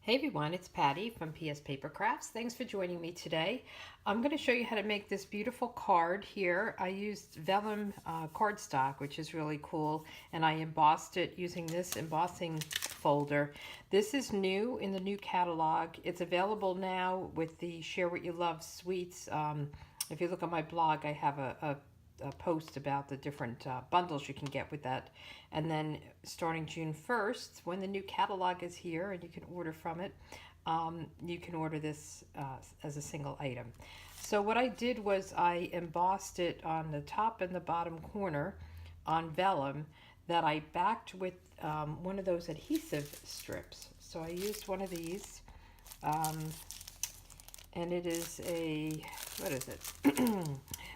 Hey everyone, it's Patty from PS Paper Crafts. Thanks for joining me today. I'm going to show you how to make this beautiful card here. I used vellum cardstock, which is really cool, and I embossed it using this embossing folder. This is new in the new catalog. It's available now with the Share What You Love sweets. If you look on my blog, I have a post about the different bundles you can get with that. And then starting June 1st, when the new catalog is here and you can order from it, you can order this as a single item. So what I did was I embossed it on the top and the bottom corner on vellum that I backed with one of those adhesive strips. So I used one of these, and it is a, what is it?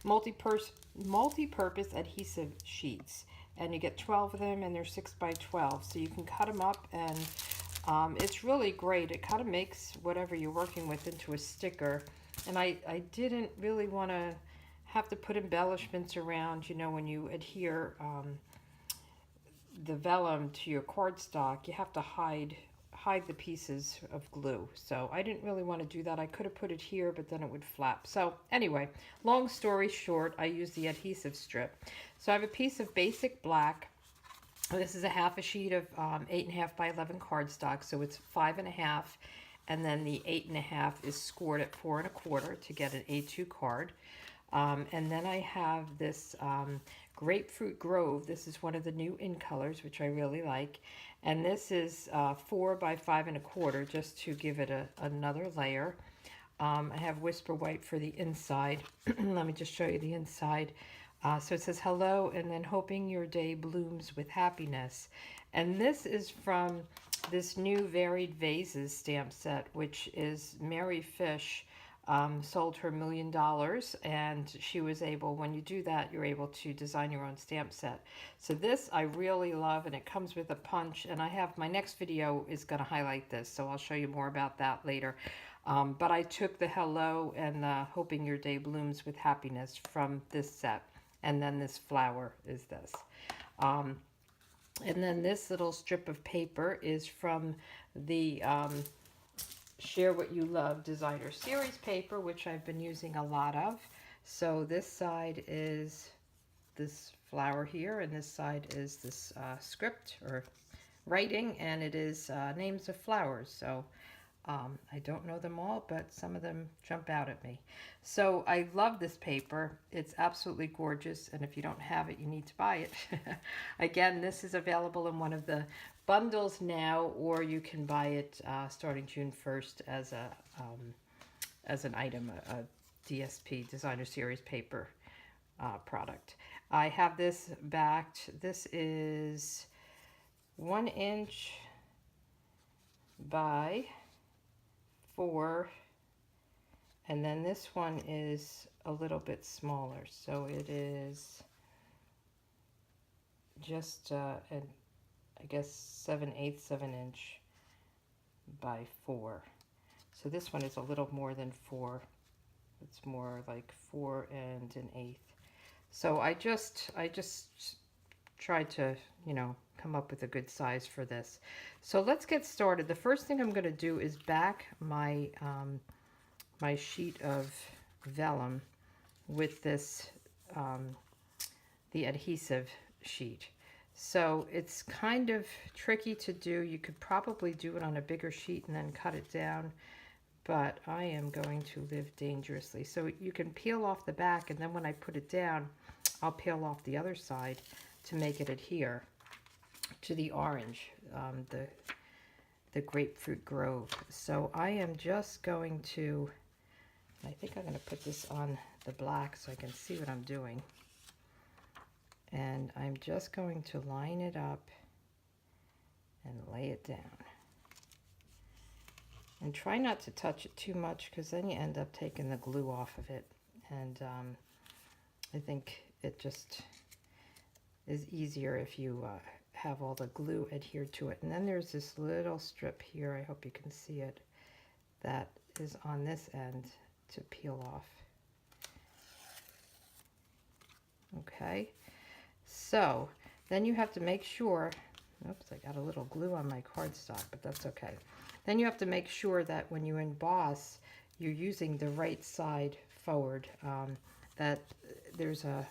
multi-purpose adhesive sheets, and you get 12 of them, and they're 6 by 12, so you can cut them up, and it's really great. It kind of makes whatever you're working with into a sticker. And I didn't really want to have to put embellishments around, you know, when you adhere the vellum to your cardstock, you have to hide the pieces of glue. So I didn't really want to do that. I could have put it here, but then it would flap. So anyway, long story short, I used the adhesive strip. So I have a piece of basic black. This is a half a sheet of 8.5 by 11 cardstock, so it's 5.5, and then the 8.5 is scored at 4.25 to get an A2 card. And then I have this Grapefruit Grove. This is one of the new in colors, which I really like. And this is 4 by 5.25, just to give it another layer. I have Whisper White for the inside. Let me just show you the inside. So it says hello, and then hoping your day blooms with happiness. And this is from this new Varied Vases stamp set, which is Mary Fish. Sold her $1 million, and she was able, when you do that, you're able to design your own stamp set. So this I really love, and it comes with a punch, and I have, my next video is going to highlight this, so I'll show you more about that later. But I took the hello and hoping your day blooms with happiness from this set, and then this flower is this. And then this little strip of paper is from the Share What You Love designer series paper, which I've been using a lot of. So this side is this flower here, and this side is this script or writing, and it is names of flowers. So I don't know them all, but some of them jump out at me. So I love this paper. It's absolutely gorgeous, and if you don't have it, you need to buy it. Again, this is available in one of the bundles now, or you can buy it starting June 1st as an item, a DSP, Designer Series Paper product. I have this backed. This is 1 inch by 4, and then this one is a little bit smaller, so it is just I guess 7/8 of an inch by 4. So this one is a little more than 4. It's more like 4 1/8. So I just tried to, you know, come up with a good size for this. So let's get started. The first thing I'm going to do is back my my sheet of vellum with this the adhesive sheet. So it's kind of tricky to do. You could probably do it on a bigger sheet and then cut it down, but I am going to live dangerously. So you can peel off the back, and then when I put it down, I'll peel off the other side to make it adhere to the orange, the Grapefruit Grove. So I am just going to, I think I'm going to put this on the black so I can see what I'm doing. And I'm just going to line it up and lay it down. And try not to touch it too much, because then you end up taking the glue off of it. And I think it just is easier if you have all the glue adhered to it. And then there's this little strip here, I hope you can see it, that is on this end to peel off. Okay. So then you have to make sure, oops, I got a little glue on my cardstock, but that's okay. Then you have to make sure that when you emboss, you're using the right side forward. That there's a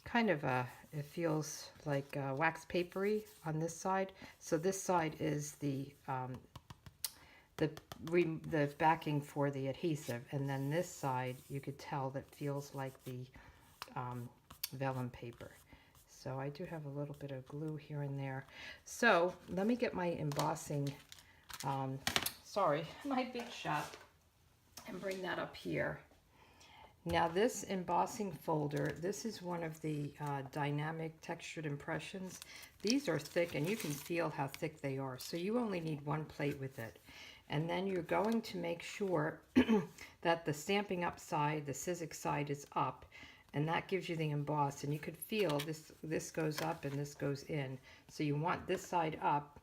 kind of a, it feels like wax papery on this side. So this side is the the backing for the adhesive, and then this side you could tell that feels like the vellum paper. So I do have a little bit of glue here and there. So let me get my embossing, my big shot, and bring that up here. Now this embossing folder, this is one of the dynamic textured impressions. These are thick, and you can feel how thick they are. So you only need one plate with it. And then you're going to make sure that the Stampin' Up side, the Sizzix side, is up, and that gives you the emboss. And you could feel this goes up and this goes in. So you want this side up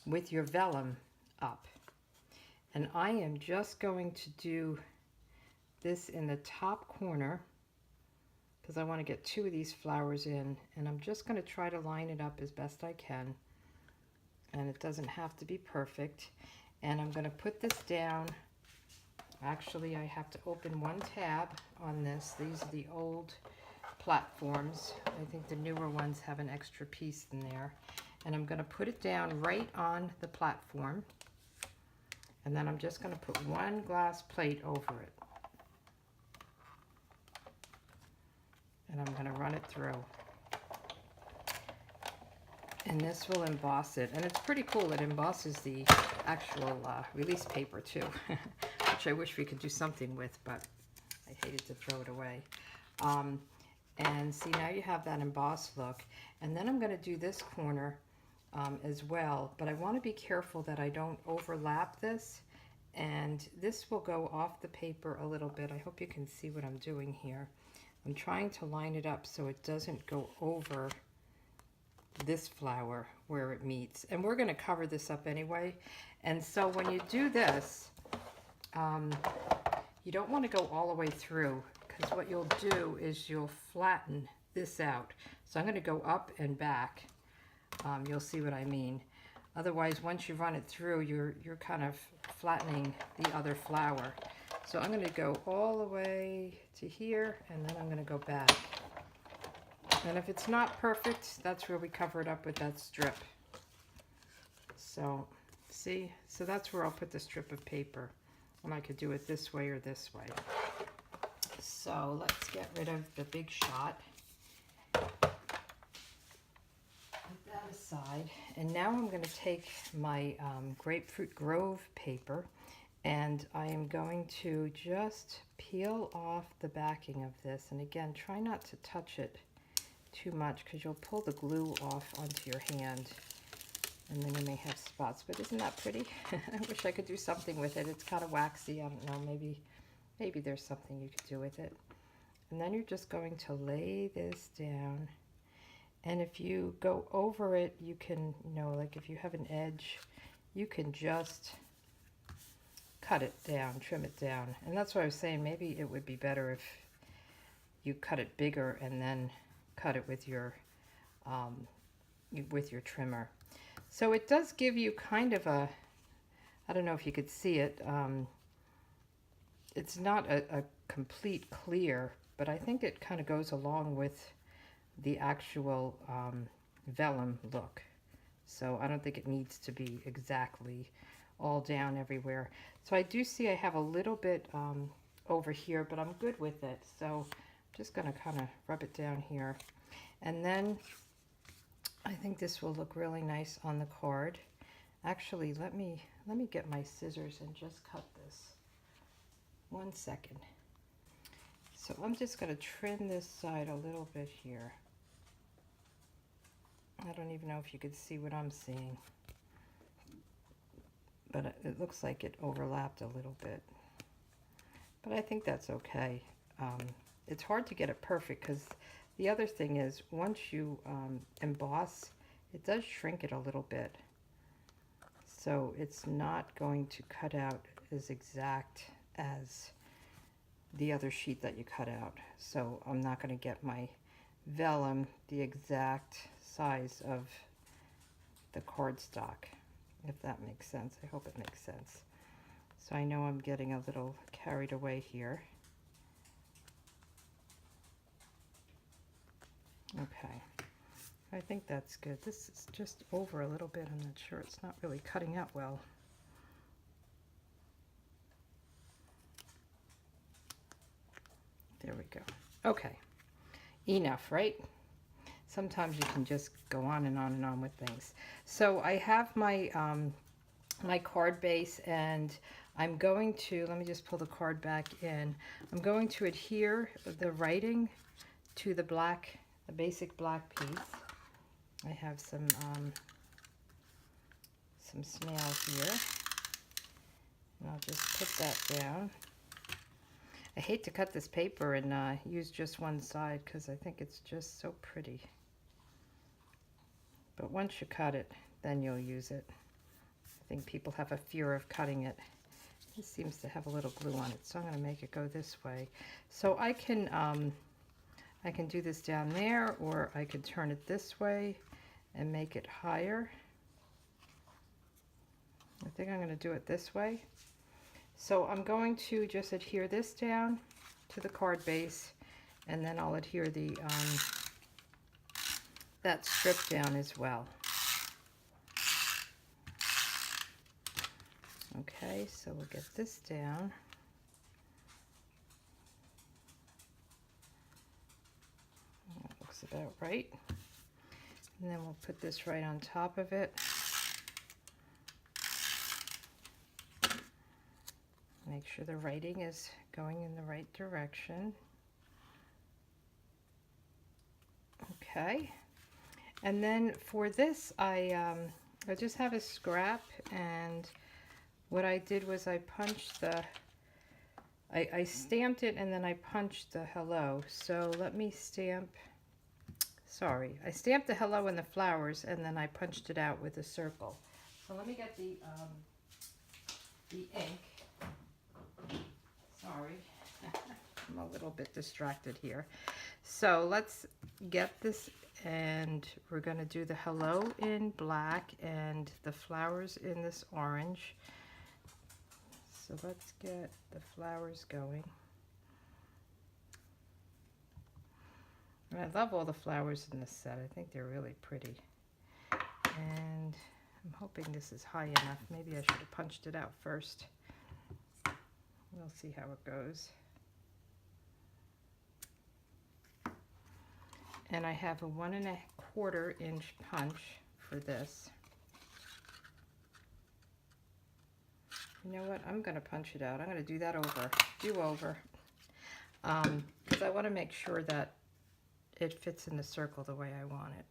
with your vellum up. And I am just going to do this in the top corner because I want to get 2 of these flowers in, and I'm just going to try to line it up as best I can. And it doesn't have to be perfect. And I'm going to put this down. Actually, I have to open one tab on this. These are the old platforms. I think the newer ones have an extra piece in there. And I'm going to put it down right on the platform. And then I'm just going to put one glass plate over it. And I'm going to run it through. And this will emboss it. And it's pretty cool. It embosses the actual release paper too, which I wish we could do something with, but I hated to throw it away. And see, now you have that embossed look. And then I'm going to do this corner as well, but I want to be careful that I don't overlap this. And this will go off the paper a little bit. I hope you can see what I'm doing here. I'm trying to line it up so it doesn't go over this flower where it meets. And we're going to cover this up anyway. And so when you do this, you don't want to go all the way through, because what you'll do is you'll flatten this out. So I'm going to go up and back. You'll see what I mean. Otherwise, once you run it through, you're kind of flattening the other flower. So I'm going to go all the way to here, and then I'm going to go back. And if it's not perfect, that's where we cover it up with that strip. So, see? So that's where I'll put the strip of paper. And I could do it this way or this way. So let's get rid of the big shot. Put that aside. And now I'm going to take my Grapefruit Grove paper, and I am going to just peel off the backing of this. And again, try not to touch it too much, because you'll pull the glue off onto your hand, and then you may have spots. But isn't that pretty? I wish I could do something with it. It's kind of waxy. I don't know, maybe there's something you could do with it. And then you're just going to lay this down, and if you go over it, you can, like if you have an edge, you can just cut it down, trim it down. And that's what I was saying, maybe it would be better if you cut it bigger and then cut it with your trimmer. So it does give you kind of a, I don't know if you could see it, it's not a complete clear, but I think it kind of goes along with the actual vellum look. So I don't think it needs to be exactly all down everywhere. So I do see I have a little bit over here, but I'm good with it. So just going to kind of rub it down here. And then I think this will look really nice on the card. Actually, let me get my scissors and just cut this. 1 second. So I'm just going to trim this side a little bit here. I don't even know if you could see what I'm seeing, but it looks like it overlapped a little bit. But I think that's okay. It's hard to get it perfect, because the other thing is, once you emboss, it does shrink it a little bit. So it's not going to cut out as exact as the other sheet that you cut out. So I'm not going to get my vellum the exact size of the cardstock. if that makes sense. I hope it makes sense. So I know I'm getting a little carried away here. Okay, I think that's good. This is just over a little bit. I'm not sure. It's not really cutting out well. There we go. Okay, enough, right? Sometimes you can just go on and on and on with things. So I have my my card base, and I'm going to, let me just pull the card back in. I'm going to adhere the writing to the black, the basic black piece. I have some snails here, and I'll just put that down. I hate to cut this paper and use just one side because I think it's just so pretty. But once you cut it, then you'll use it. I think people have a fear of cutting it. This seems to have a little glue on it, so I'm going to make it go this way. So I can do this down there, or I could turn it this way and make it higher. I think I'm going to do it this way. So I'm going to just adhere this down to the card base, and then I'll adhere the that strip down as well. Okay, so we'll get this down. That looks about right. And then we'll put this right on top of it. Make sure the writing is going in the right direction. Okay. And then for this, I just have a scrap, and what I did was I punched I stamped it, and then I punched the hello. So let me stamp, sorry, I stamped the hello and the flowers, and then I punched it out with a circle. So let me get the ink. Sorry, I'm a little bit distracted here. So let's get this, and we're going to do the hello in black and the flowers in this orange. So let's get the flowers going. And I love all the flowers in this set. I think they're really pretty. And I'm hoping this is high enough. Maybe I should have punched it out first. We'll see how it goes. And I have a 1 1/4 inch punch for this. You know what? I'm going to punch it out. I'm going to do that over. Do over. Because I want to make sure that it fits in the circle the way I want it.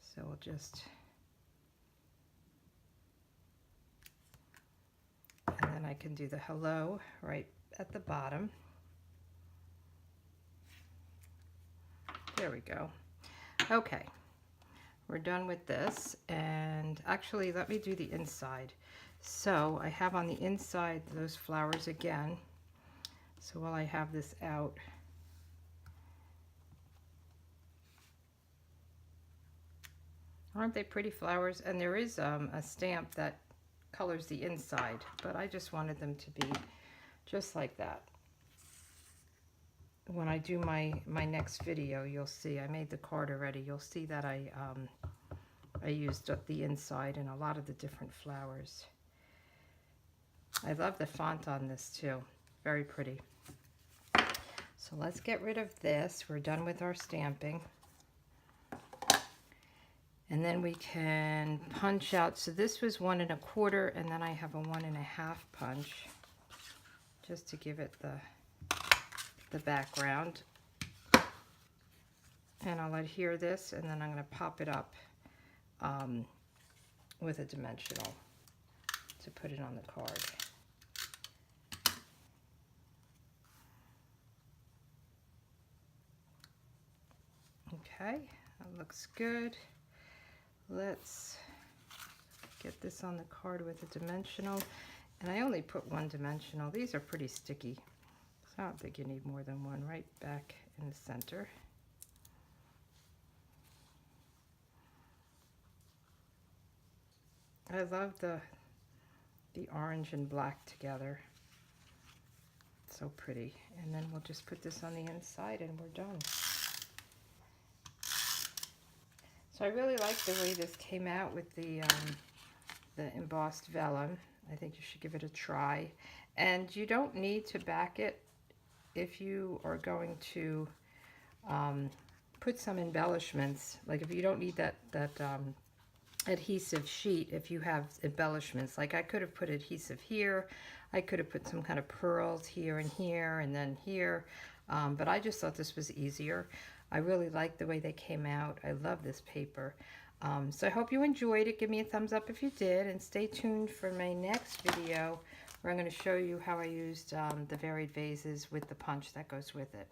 So we'll just... And then I can do the hello right at the bottom. There we go. Okay, we're done with this, and actually let me do the inside. So I have on the inside those flowers again. So while I have this out, aren't they pretty flowers? And there is a stamp that colors the inside, but I just wanted them to be just like that. When I do my next video, you'll see I made the card already. You'll see that I used the inside and a lot of the different flowers. I love the font on this too. Very pretty. So let's get rid of this. We're done with our stamping. And then we can punch out. So this was 1 1/4, and then I have a 1 1/2 punch just to give it the background. And I'll adhere this, and then I'm going to pop it up with a dimensional to put it on the card. Okay, that looks good. Let's get this on the card with a dimensional. And I only put 1 dimensional. These are pretty sticky, so I don't think you need more than one. Right back in the center. I love the orange and black together. So pretty. And then we'll just put this on the inside and we're done. So I really like the way this came out with the embossed vellum. I think you should give it a try. And you don't need to back it if you are going to put some embellishments. Like if you don't need that adhesive sheet, if you have embellishments, like I could have put adhesive here, I could have put some kind of pearls here and then here, but I just thought this was easier. I really like the way they came out. I love this paper. So I hope you enjoyed it. Give me a thumbs up if you did, and stay tuned for my next video where I'm going to show you how I used the varied vases with the punch that goes with it.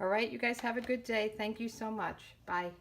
All right, you guys have a good day. Thank you so much. Bye.